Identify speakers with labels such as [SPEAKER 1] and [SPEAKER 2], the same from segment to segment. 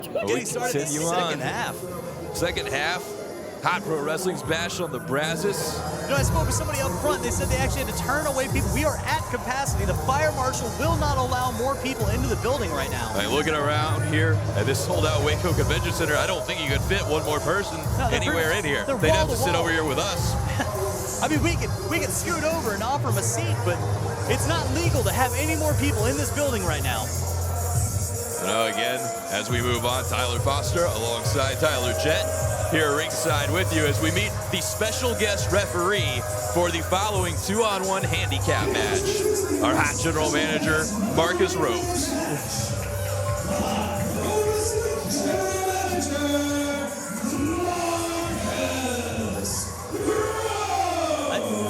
[SPEAKER 1] Getting started in the second half.
[SPEAKER 2] Second half, Hot Pro Wrestling's bash on the Brazos.
[SPEAKER 1] You know, I spoke with somebody up front. They said they actually had to turn away people. We are at capacity. The fire marshal will not allow more people into the building right now.
[SPEAKER 2] Right, looking around here at this sold-out Waco Convention Center, I don't think you could fit one more person anywhere in here. They'd have to sit over here with us.
[SPEAKER 1] I mean, we can scoot over and offer them a seat, but it's not legal to have any more people in this building right now.
[SPEAKER 2] Again, as we move on, Tyler Foster alongside Tyler Jett here ringside with you as we meet the special guest referee for the following 2-on-1 handicap match, our hot general manager, Marcus Rose.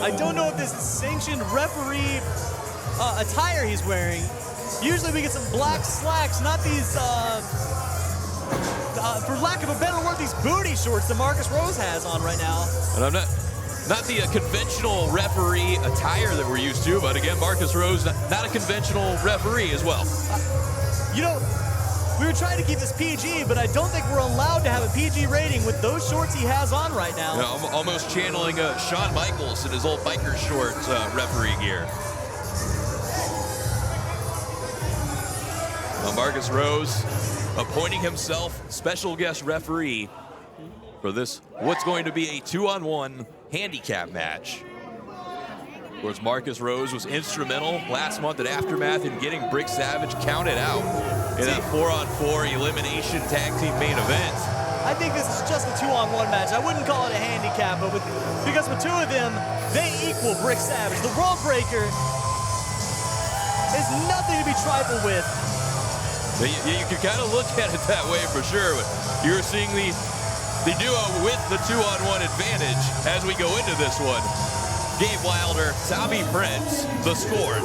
[SPEAKER 1] I don't know if this is sanctioned referee attire he's wearing. Usually we get some black slacks, not these, for lack of a better word, these booty shorts that Marcus Rose has on right now.
[SPEAKER 2] And I'm not the conventional referee attire that we're used to, but again, Marcus Rose, not a conventional referee as well.
[SPEAKER 1] You know, we were trying to keep this PG, but I don't think we're allowed to have a PG rating with those shorts he has on right now.
[SPEAKER 2] You know, I'm almost channeling Shawn Michaels in his old biker shorts referee gear. Marcus Rose appointing himself special guest referee for this, what's going to be a 2-on-1 handicap match. Of course, Marcus Rose was instrumental last month at Aftermath in getting Brick Savage counted out in that 4-on-4 elimination tag team main event.
[SPEAKER 1] I think this is just a 2-on-1 match. I wouldn't call it a handicap, but because with two of them, they equal Brick Savage. The Worldbreaker is nothing to be trifled with.
[SPEAKER 2] You can kind of look at it that way for sure, but you're seeing the duo with the 2-on-1 advantage as we go into this one. Gabe Wilder, Tommy Prince, the Scorn.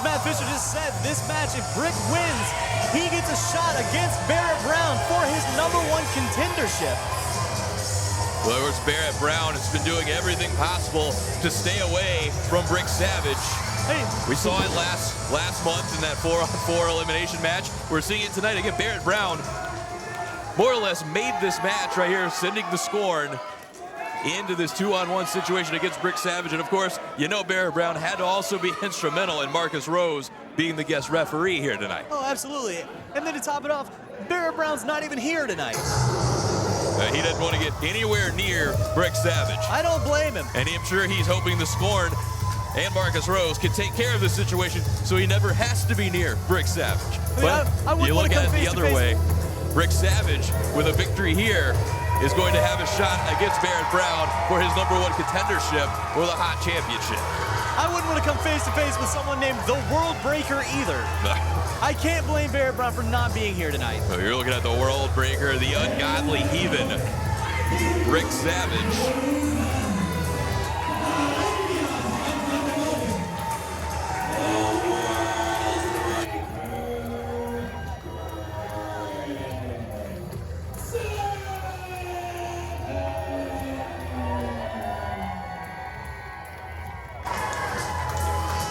[SPEAKER 1] Matt Fisher just said, this match, if Brick wins, he gets a shot against Barrett Brown for his #1 contendership.
[SPEAKER 2] Well, of course, Barrett Brown has been doing everything possible to stay away from Brick Savage.
[SPEAKER 1] Hey.
[SPEAKER 2] We saw it last month in that 4-on-4 elimination match. We're seeing it tonight again. Barrett Brown more or less made this match right here, sending the Scorn into this 2-on-1 situation against Brick Savage. And of course, you know Barrett Brown had to also be instrumental in Marcus Rose being the guest referee here tonight.
[SPEAKER 1] Oh, absolutely. And then to top it off, Barrett Brown's not even here tonight.
[SPEAKER 2] He doesn't want to get anywhere near Brick Savage.
[SPEAKER 1] I don't blame him.
[SPEAKER 2] And I'm sure he's hoping the Scorn and Marcus Rose can take care of this situation so he never has to be near Brick Savage. But you look at it the other way, Brick Savage with a victory here is going to have a shot against Barrett Brown for his #1 contendership or the Hot Championship.
[SPEAKER 1] I wouldn't want to come face to face with someone named the Worldbreaker either. I can't blame Barrett Brown for not being here tonight.
[SPEAKER 2] So you're looking at the Worldbreaker, the ungodly heathen, Brick Savage.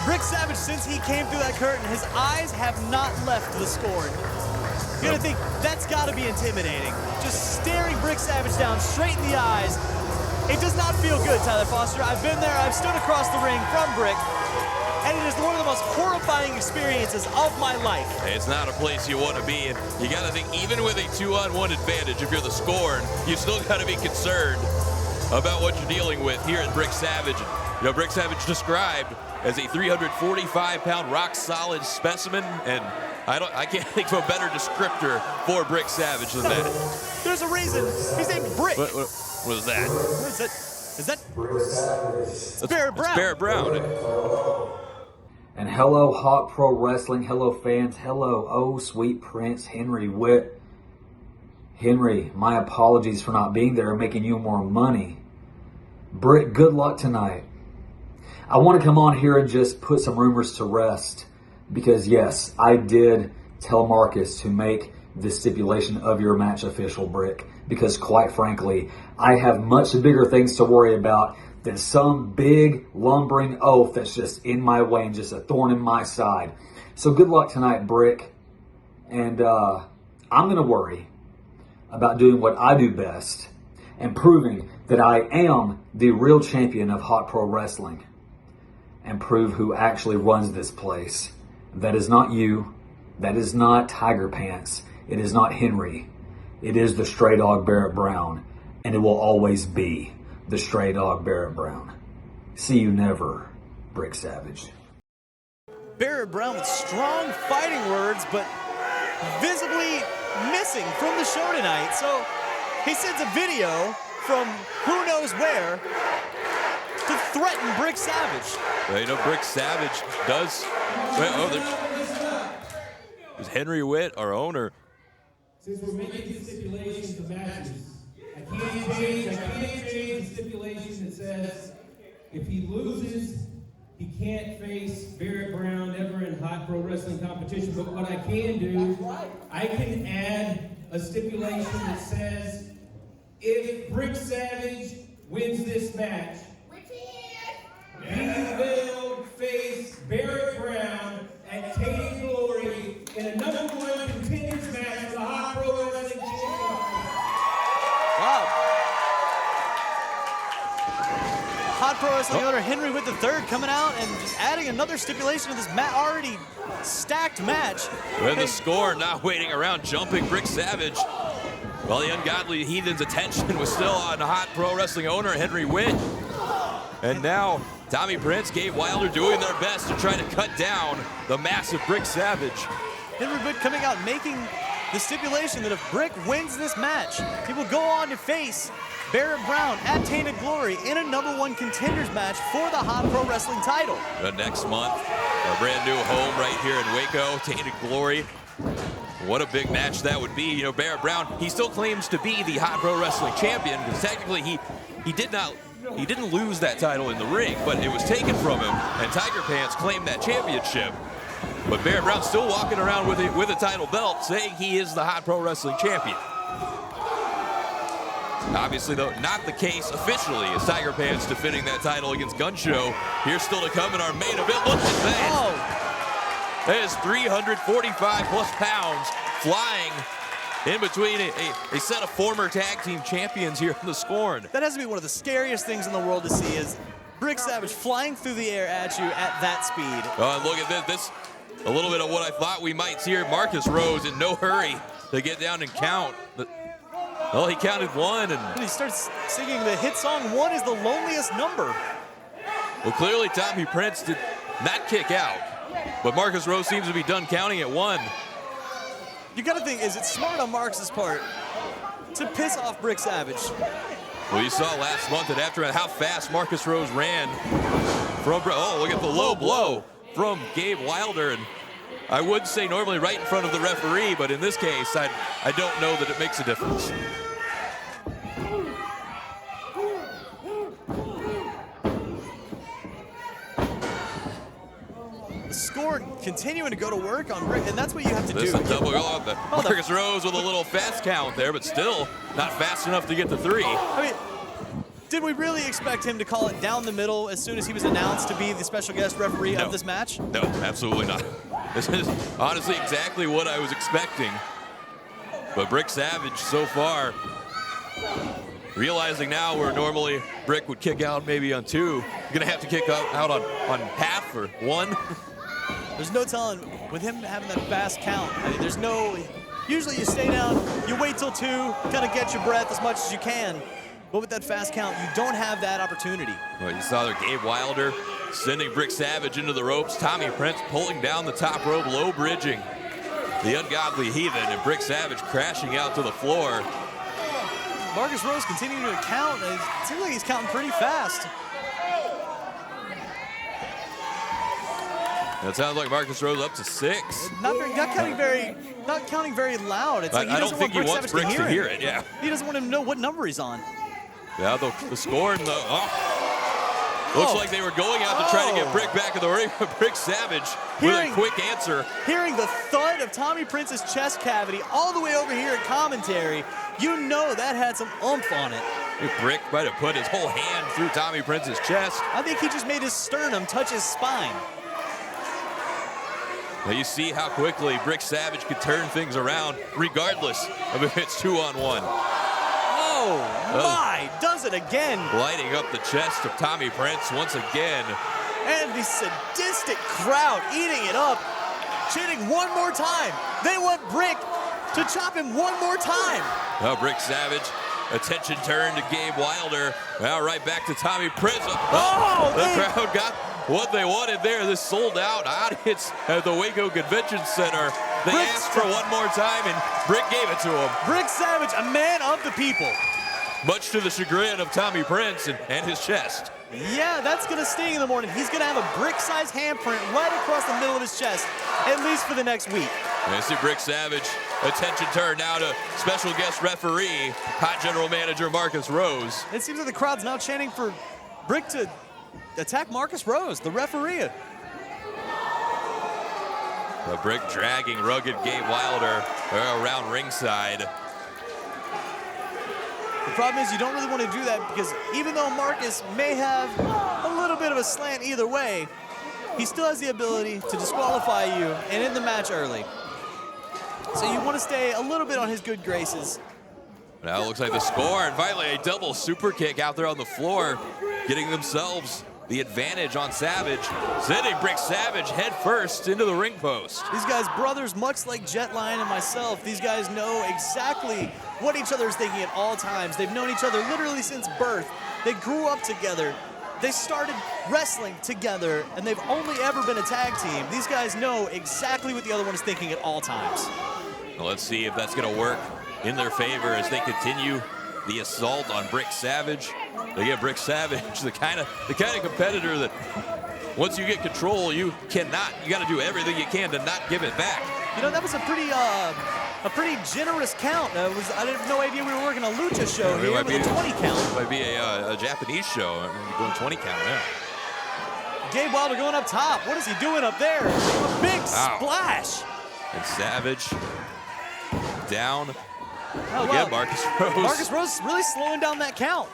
[SPEAKER 1] Brick Savage, since he came through that curtain, his eyes have not left the Scorn. You gotta think, that's gotta be intimidating. Just staring Brick Savage down straight in the eyes. It does not feel good, Tyler Foster. I've been there, I've stood across the ring from Brick, and it is one of the most horrifying experiences of my life.
[SPEAKER 2] It's not a place you want to be in. You gotta think, even with a 2-on-1 advantage, if you're the Scorn, you still gotta be concerned about what you're dealing with here at Brick Savage. You know, Brick Savage described as a 345-pound rock-solid specimen, and I can't think of a better descriptor for Brick Savage than that.
[SPEAKER 1] There's a reason he's named Brick.
[SPEAKER 2] What is that?
[SPEAKER 1] What is that? Is that? It's Barrett Brown.
[SPEAKER 2] It's Barrett Brown.
[SPEAKER 3] And hello, Hot Pro Wrestling. Hello, fans. Hello, oh, sweet Prince Henry Witt. Henry, my apologies for not being there and making you more money. Britt, good luck tonight. I want to come on here and just put some rumors to rest because, yes, I did tell Marcus to make the stipulation of your match official, Brick, because quite frankly, I have much bigger things to worry about than some big lumbering oaf that's just in my way and just a thorn in my side. So good luck tonight, Brick. And I'm going to worry about doing what I do best and proving that I am the real champion of hot pro wrestling and prove who actually runs this place. That is not you. That is not Tiger Pants. It is not Henry. It is the stray dog Barrett Brown, and it will always be the stray dog Barrett Brown. See you never, Brick Savage.
[SPEAKER 1] Barrett Brown with strong fighting words, but visibly missing from the show tonight. So he sends a video from who knows where to threaten Brick Savage.
[SPEAKER 2] Well, you know, Brick Savage does. There's Henry Witt, our owner.
[SPEAKER 4] Since we're making stipulations of matches, I can't change the stipulation that says if he loses, he can't face Barrett Brown ever in hot pro wrestling competition. But what I can do, I can add a stipulation that says if Brick Savage wins this match, he will face Barrett Brown at Tainted Glory in a #1 contenders match for the hot pro wrestling championship.
[SPEAKER 1] Wow. Hot pro wrestling owner Henry Witt III coming out and just adding another stipulation to this already stacked match.
[SPEAKER 2] When the Scorn not waiting around, jumping Brick Savage. While the ungodly heathen's attention was still on hot pro wrestling owner Henry Witt. And now Tommy Prince, Gabe Wilder doing their best to try to cut down the massive Brick Savage.
[SPEAKER 1] Henry Witt coming out making the stipulation that if Brick wins this match, he will go on to face Barrett Brown at Tainted Glory in a #1 contenders match for the hot pro wrestling title.
[SPEAKER 2] Next month, our brand new home right here in Waco, Tainted Glory. What a big match that would be. You know, Barrett Brown, he still claims to be the hot pro wrestling champion because technically he didn't lose that title in the ring, but it was taken from him, and Tiger Pants claimed that championship. But Barrett Brown's still walking around with a title belt, saying he is the hot pro wrestling champion. Obviously, though, not the case officially, as Tiger Pants defending that title against Gun Show. Here's still to come in our main event. Look at that.
[SPEAKER 1] Oh.
[SPEAKER 2] That is 345 plus pounds flying in between a set of former tag team champions here in the Scorn.
[SPEAKER 1] That has to be one of the scariest things in the world to see is Brick Savage flying through the air at you at that speed.
[SPEAKER 2] Look at this. A little bit of what I thought we might see here. Marcus Rose in no hurry to get down and count. Well, he counted one. And
[SPEAKER 1] he starts singing the hit song, "One is the loneliest number."
[SPEAKER 2] Well, clearly Tommy Prince did not kick out. But Marcus Rose seems to be done counting at one.
[SPEAKER 1] You gotta think, is it smart on Marcus's part to piss off Brick Savage?
[SPEAKER 2] Well, you saw last month that after how fast Marcus Rose ran from, oh, look at the low blow from Gabe Wilder. And I would say normally right in front of the referee, but in this case, I don't know that it makes a difference.
[SPEAKER 1] Scorn continuing to go to work on Brick, and that's what you have to
[SPEAKER 2] This
[SPEAKER 1] do.
[SPEAKER 2] is double Marcus Rose with a little fast count there, but still not fast enough to get to three.
[SPEAKER 1] I mean, did we really expect him to call it down the middle as soon as he was announced to be the special guest referee of this match?
[SPEAKER 2] No, absolutely not. This is honestly exactly what I was expecting. But Brick Savage so far, realizing now where normally Brick would kick out maybe on two, you're gonna have to kick out on half or one.
[SPEAKER 1] There's no telling with him having that fast count. I mean, there's no, usually you stay down, you wait till two, kind of get your breath as much as you can. But with that fast count, you don't have that opportunity.
[SPEAKER 2] Well, you saw there Gabe Wilder sending Brick Savage into the ropes. Tommy Prince pulling down the top rope, low bridging the ungodly heathen, and Brick Savage crashing out to the floor.
[SPEAKER 1] Marcus Rose continuing to count. It seems like he's counting pretty fast.
[SPEAKER 2] It sounds like Marcus Rose up to 6.
[SPEAKER 1] Not counting very loud. It's like
[SPEAKER 2] I don't think he wants Bricks to hear it. Yeah.
[SPEAKER 1] He doesn't want him to know what number he's on.
[SPEAKER 2] Yeah, the Scorn, looks like they were going out to try to get Brick back in the ring. Brick Savage with a quick answer.
[SPEAKER 1] Hearing the thud of Tommy Prince's chest cavity all the way over here at commentary, you know that had some oomph on it.
[SPEAKER 2] Brick might have put his whole hand through Tommy Prince's chest.
[SPEAKER 1] I think he just made his sternum touch his spine.
[SPEAKER 2] Now you see how quickly Brick Savage could turn things around, regardless of if it's 2-on-1.
[SPEAKER 1] Oh my, does it again.
[SPEAKER 2] Lighting up the chest of Tommy Prince once again.
[SPEAKER 1] And the sadistic crowd eating it up, chanting one more time. They want Brick to chop him one more time.
[SPEAKER 2] Now Brick Savage, attention turned to Gabe Wilder. Now right back to Tommy Prince. The crowd got what they wanted there. This sold out audience at the Waco Convention Center. They asked for one more time, and Brick gave it to him.
[SPEAKER 1] Brick Savage, a man of the people.
[SPEAKER 2] Much to the chagrin of Tommy Prince and his chest.
[SPEAKER 1] Yeah, that's going to sting in the morning. He's going to have a brick-sized handprint right across the middle of his chest, at least for the next week.
[SPEAKER 2] And you see Brick Savage, attention turned now to special guest referee, hot general manager Marcus Rose.
[SPEAKER 1] It seems like the crowd's now chanting for Brick to attack Marcus Rose, the referee.
[SPEAKER 2] The Brick dragging rugged Gabe Wilder around ringside.
[SPEAKER 1] The problem is you don't really want to do that because even though Marcus may have a little bit of a slant either way, he still has the ability to disqualify you and end the match early. So you want to stay a little bit on his good graces.
[SPEAKER 2] Now it looks like the Scorn, finally a double super kick out there on the floor, getting themselves the advantage on Savage, sending Brick Savage head first into the ring post.
[SPEAKER 1] These guys, brothers, much like Jet Lion and myself, these guys know exactly what each other is thinking at all times. They've known each other literally since birth. They grew up together. They started wrestling together, and they've only ever been a tag team. These guys know exactly what the other one is thinking at all times.
[SPEAKER 2] Well, let's see if that's going to work in their favor as they continue the assault on Brick Savage. They get Brick Savage, the kind of competitor that once you get control, you got to do everything you can to not give it back.
[SPEAKER 1] You know, that was a pretty generous count. I had no idea we were working a lucha show here with a 20 count.
[SPEAKER 2] It might be a Japanese show. Going 20 count now.
[SPEAKER 1] Gabe Wilder going up top. What is he doing up there? A big splash.
[SPEAKER 2] And Savage down.
[SPEAKER 1] Oh,
[SPEAKER 2] again, wow. Marcus
[SPEAKER 1] Rose really slowing down that count.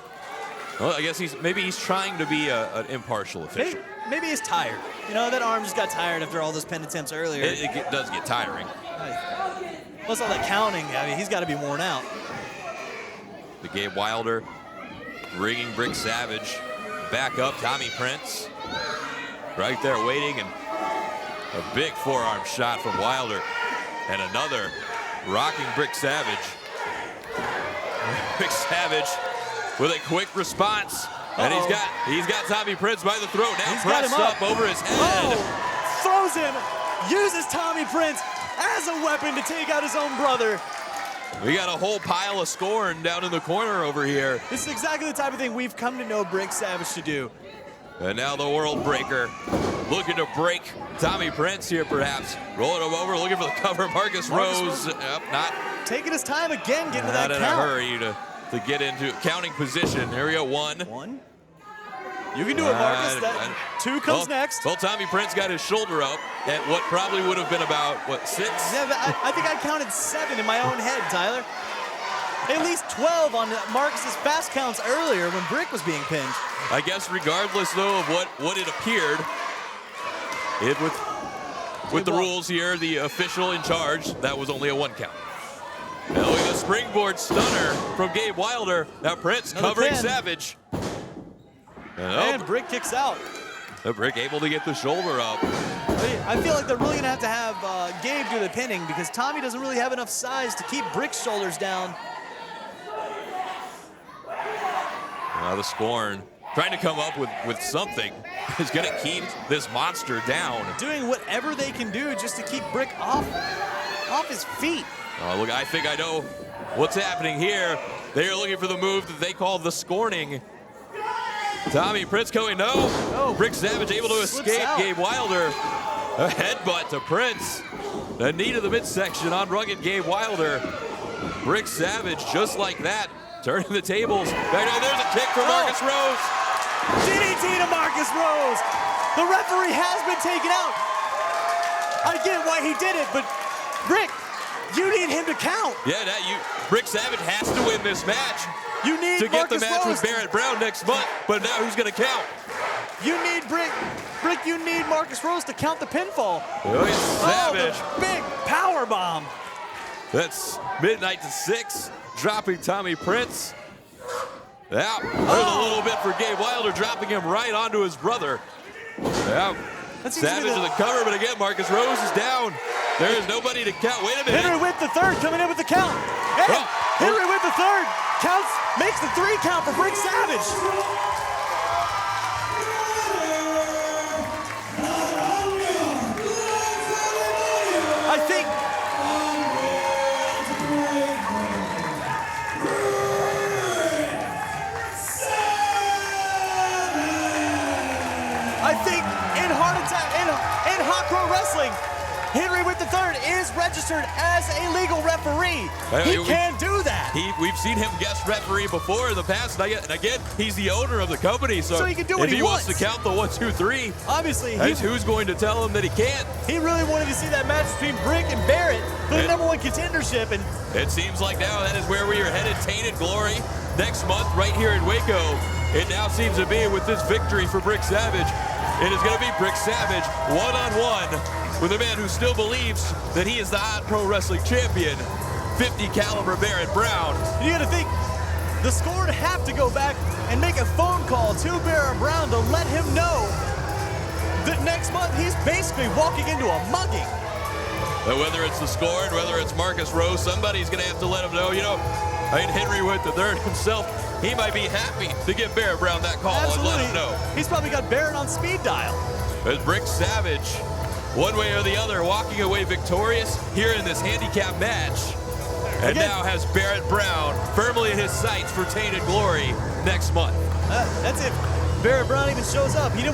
[SPEAKER 2] Well, I guess maybe he's trying to be an impartial official.
[SPEAKER 1] Maybe he's tired. You know, that arm just got tired after all those pen attempts earlier.
[SPEAKER 2] It does get tiring.
[SPEAKER 1] Plus all that counting, I mean, he's got to be worn out.
[SPEAKER 2] The Gabe Wilder bringing Brick Savage back up. Tommy Prince right there waiting, and a big forearm shot from Wilder, and another rocking Brick Savage. Brick Savage with a quick response, and he's got Tommy Prince by the throat now,
[SPEAKER 1] he's
[SPEAKER 2] pressed up over his head.
[SPEAKER 1] Throws him, uses Tommy Prince as a weapon to take out his own brother.
[SPEAKER 2] We got a whole pile of Scorn down in the corner over here.
[SPEAKER 1] This is exactly the type of thing we've come to know Brick Savage to do.
[SPEAKER 2] And now the Worldbreaker looking to break Tommy Prince here, perhaps. Rolling him over, looking for the cover. Marcus Rose, not
[SPEAKER 1] taking his time again, getting to that count.
[SPEAKER 2] Not in a hurry to get into counting position. Here we go, one.
[SPEAKER 1] You can do it, Marcus. Two comes next.
[SPEAKER 2] Well, Tommy Prince got his shoulder up at what probably would have been about, what, 6?
[SPEAKER 1] Yeah, I think I counted 7 in my own head, Tyler. At least 12 on Marcus's fast counts earlier when Brick was being pinned.
[SPEAKER 2] I guess regardless, though, of what it appeared, with the rules here, the official in charge, that was only a 1 count. Now we have a springboard stunner from Gabe Wilder. Now Prince covering Savage.
[SPEAKER 1] And Brick kicks out.
[SPEAKER 2] Brick able to get the shoulder up.
[SPEAKER 1] I feel like they're really going to have Gabe do the pinning because Tommy doesn't really have enough size to keep Brick's shoulders down.
[SPEAKER 2] Now the Scorn trying to come up with something is going to keep this monster down.
[SPEAKER 1] Doing whatever they can do just to keep Brick off his feet.
[SPEAKER 2] Look, I think I know what's happening here. They are looking for the move that they call the Scorning. Tommy Prince going, no. Brick Savage able to escape Gabe Wilder. A headbutt to Prince. The knee to the midsection on rugged Gabe Wilder. Brick Savage, just like that, turning the tables. There's a kick from Marcus Rose.
[SPEAKER 1] DDT to Marcus Rose. The referee has been taken out. I get why he did it, but Brick, you need him to count.
[SPEAKER 2] Yeah, Brick Savage has to win this match.
[SPEAKER 1] You need
[SPEAKER 2] to get
[SPEAKER 1] Marcus
[SPEAKER 2] the match
[SPEAKER 1] Rose
[SPEAKER 2] with Barrett Brown next month, but now who's going to count?
[SPEAKER 1] You need Brick, you need Marcus Rose to count the pinfall.
[SPEAKER 2] Oh, he's Savage.
[SPEAKER 1] Oh, the big power bomb.
[SPEAKER 2] That's midnight to 6, dropping Tommy Prince. Yeah, there's a little bit for Gabe Wilder, dropping him right onto his brother. Yeah, Savage to the cover, but again, Marcus Rose is down. There is nobody to count. Wait a minute.
[SPEAKER 1] Henry with the third, coming in with the count. And Henry with the third, counts, makes the 3 count for Brick Savage. I think in Hot Pro Wrestling, Henry with the third is registered as a legal referee. He can do that.
[SPEAKER 2] We've seen him guest referee before in the past, and again, he's the owner of the company, so
[SPEAKER 1] he can do what
[SPEAKER 2] if
[SPEAKER 1] he
[SPEAKER 2] wants to count the 1, 2, 3,
[SPEAKER 1] obviously,
[SPEAKER 2] who's going to tell him that he can't?
[SPEAKER 1] He really wanted to see that match between Brick and Barrett for the #1 contendership, and
[SPEAKER 2] it seems like now that is where we are headed. Tainted Glory next month right here in Waco. It now seems to be with this victory for Brick Savage. It is going to be Brick Savage one-on-one with a man who still believes that he is the Hot Pro Wrestling champion, 50 caliber Barrett Brown.
[SPEAKER 1] You got to think, the Scorn have to go back and make a phone call to Barrett Brown to let him know that next month he's basically walking into a mugging.
[SPEAKER 2] Whether it's the Scorn, whether it's Marcus Rose, somebody's going to have to let him know. You know, Henry with the third himself, he might be happy to give Barrett Brown that call.
[SPEAKER 1] Absolutely.
[SPEAKER 2] And let him know.
[SPEAKER 1] He's probably got Barrett on speed dial.
[SPEAKER 2] As Brick Savage, one way or the other, walking away victorious here in this handicap match. And now has Barrett Brown firmly in his sights for Tainted Glory next month.
[SPEAKER 1] That's it. Barrett Brown even shows up. He didn't